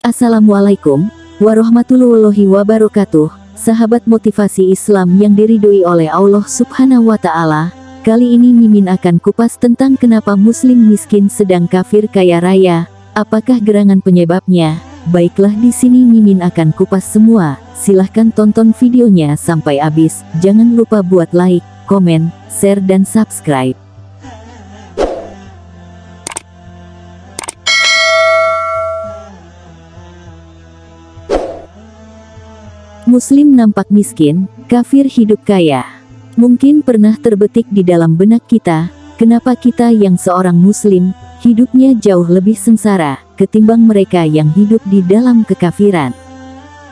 Assalamualaikum warahmatullahi wabarakatuh. Sahabat motivasi Islam yang diridhoi oleh Allah Subhanahu wa Ta'ala, kali ini Mimin akan kupas tentang kenapa Muslim miskin sedang kafir kaya raya. Apakah gerangan penyebabnya? Baiklah, di sini Mimin akan kupas semua. Silahkan tonton videonya sampai habis. Jangan lupa buat like, komen, share dan subscribe. Muslim nampak miskin, kafir hidup kaya. Mungkin pernah terbetik di dalam benak kita, kenapa kita yang seorang Muslim, hidupnya jauh lebih sengsara, ketimbang mereka yang hidup di dalam kekafiran.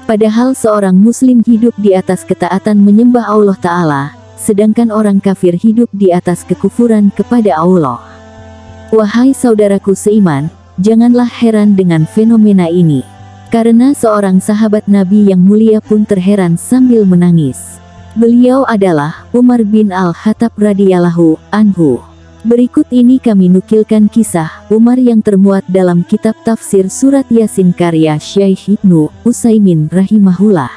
Padahal seorang Muslim hidup di atas ketaatan menyembah Allah Ta'ala, sedangkan orang kafir hidup di atas kekufuran kepada Allah. Wahai saudaraku seiman, janganlah heran dengan fenomena ini. Karena seorang sahabat Nabi yang mulia pun terheran sambil menangis. Beliau adalah Umar bin Al-Khattab radhiyallahu anhu. Berikut ini kami nukilkan kisah Umar yang termuat dalam kitab tafsir surat Yasin karya Syekh Ibnu Utsaimin rahimahullah.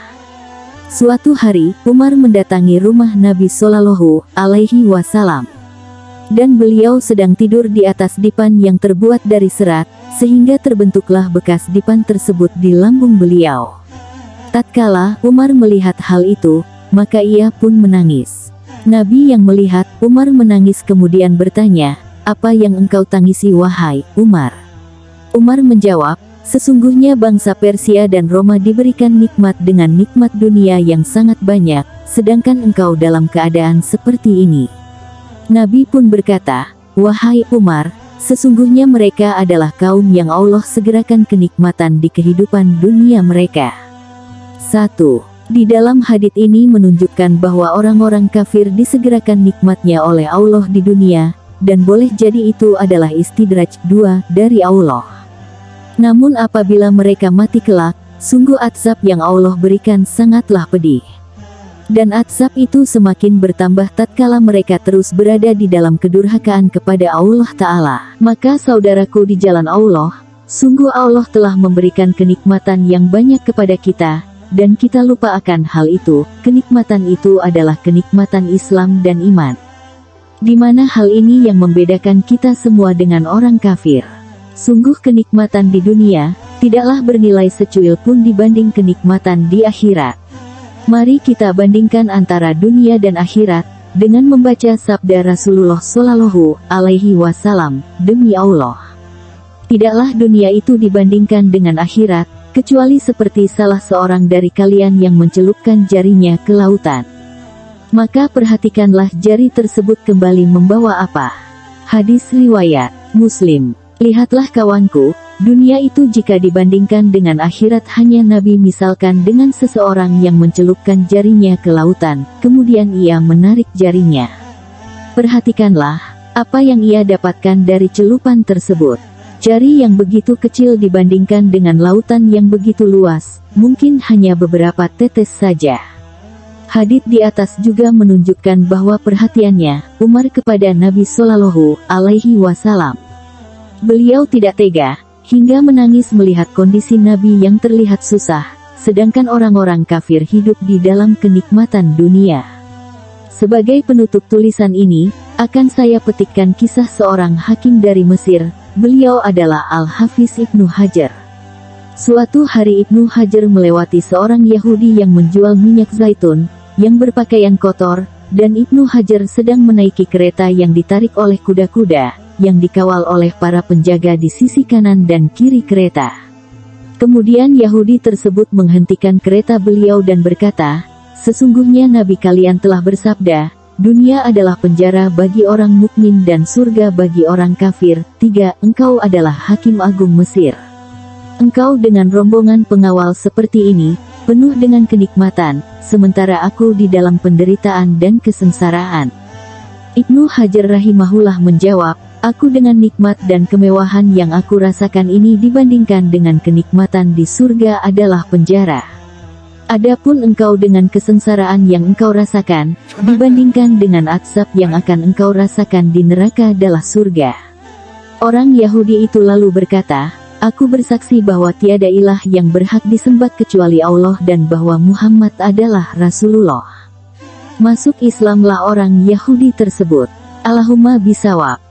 Suatu hari, Umar mendatangi rumah Nabi Shallallahu alaihi wasallam. Dan beliau sedang tidur di atas dipan yang terbuat dari serat, sehingga terbentuklah bekas dipan tersebut di lambung beliau. Tatkala Umar melihat hal itu, maka ia pun menangis. Nabi yang melihat Umar menangis kemudian bertanya, "Apa yang engkau tangisi wahai Umar?" Umar menjawab, "Sesungguhnya bangsa Persia dan Roma diberikan nikmat dengan nikmat dunia yang sangat banyak, sedangkan engkau dalam keadaan seperti ini." Nabi pun berkata, "Wahai Umar, sesungguhnya mereka adalah kaum yang Allah segerakan kenikmatan di kehidupan dunia mereka." 1. Di dalam hadits ini menunjukkan bahwa orang-orang kafir disegerakan nikmatnya oleh Allah di dunia, dan boleh jadi itu adalah istidraj 2 dari Allah. Namun apabila mereka mati kelak, sungguh azab yang Allah berikan sangatlah pedih. Dan azab itu semakin bertambah tatkala mereka terus berada di dalam kedurhakaan kepada Allah Ta'ala. Maka saudaraku di jalan Allah, sungguh Allah telah memberikan kenikmatan yang banyak kepada kita, dan kita lupa akan hal itu. Kenikmatan itu adalah kenikmatan Islam dan iman. Di mana hal ini yang membedakan kita semua dengan orang kafir. Sungguh kenikmatan di dunia, tidaklah bernilai secuil pun dibanding kenikmatan di akhirat. Mari kita bandingkan antara dunia dan akhirat, dengan membaca sabda Rasulullah Shallallahu alaihi wasallam, "Demi Allah, tidaklah dunia itu dibandingkan dengan akhirat, kecuali seperti salah seorang dari kalian yang mencelupkan jarinya ke lautan. Maka perhatikanlah jari tersebut kembali membawa apa." Hadis riwayat Muslim. Lihatlah kawanku, dunia itu jika dibandingkan dengan akhirat hanya Nabi misalkan dengan seseorang yang mencelupkan jarinya ke lautan, kemudian ia menarik jarinya. Perhatikanlah, apa yang ia dapatkan dari celupan tersebut. Jari yang begitu kecil dibandingkan dengan lautan yang begitu luas, mungkin hanya beberapa tetes saja. Hadits di atas juga menunjukkan bahwa perhatiannya, Umar kepada Nabi Shallallahu alaihi wasallam. Beliau tidak tega, hingga menangis melihat kondisi Nabi yang terlihat susah, sedangkan orang-orang kafir hidup di dalam kenikmatan dunia. Sebagai penutup tulisan ini, akan saya petikkan kisah seorang hakim dari Mesir. Beliau adalah Al-Hafiz Ibnu Hajar. Suatu hari Ibnu Hajar melewati seorang Yahudi yang menjual minyak zaitun, yang berpakaian kotor, dan Ibnu Hajar sedang menaiki kereta yang ditarik oleh kuda-kuda, yang dikawal oleh para penjaga di sisi kanan dan kiri kereta. Kemudian Yahudi tersebut menghentikan kereta beliau dan berkata, "Sesungguhnya Nabi kalian telah bersabda, dunia adalah penjara bagi orang mukmin dan surga bagi orang kafir." 3. Engkau adalah Hakim Agung Mesir. Engkau dengan rombongan pengawal seperti ini, penuh dengan kenikmatan, sementara aku di dalam penderitaan dan kesengsaraan. Ibnu Hajar rahimahullah menjawab, "Aku dengan nikmat dan kemewahan yang aku rasakan ini dibandingkan dengan kenikmatan di surga adalah penjara. Adapun engkau dengan kesengsaraan yang engkau rasakan, dibandingkan dengan azab yang akan engkau rasakan di neraka adalah surga." Orang Yahudi itu lalu berkata, Aku bersaksi bahwa tiada ilah yang berhak disembah kecuali Allah dan bahwa Muhammad adalah Rasulullah. Masuk Islamlah orang Yahudi tersebut. Allahumma bisawab.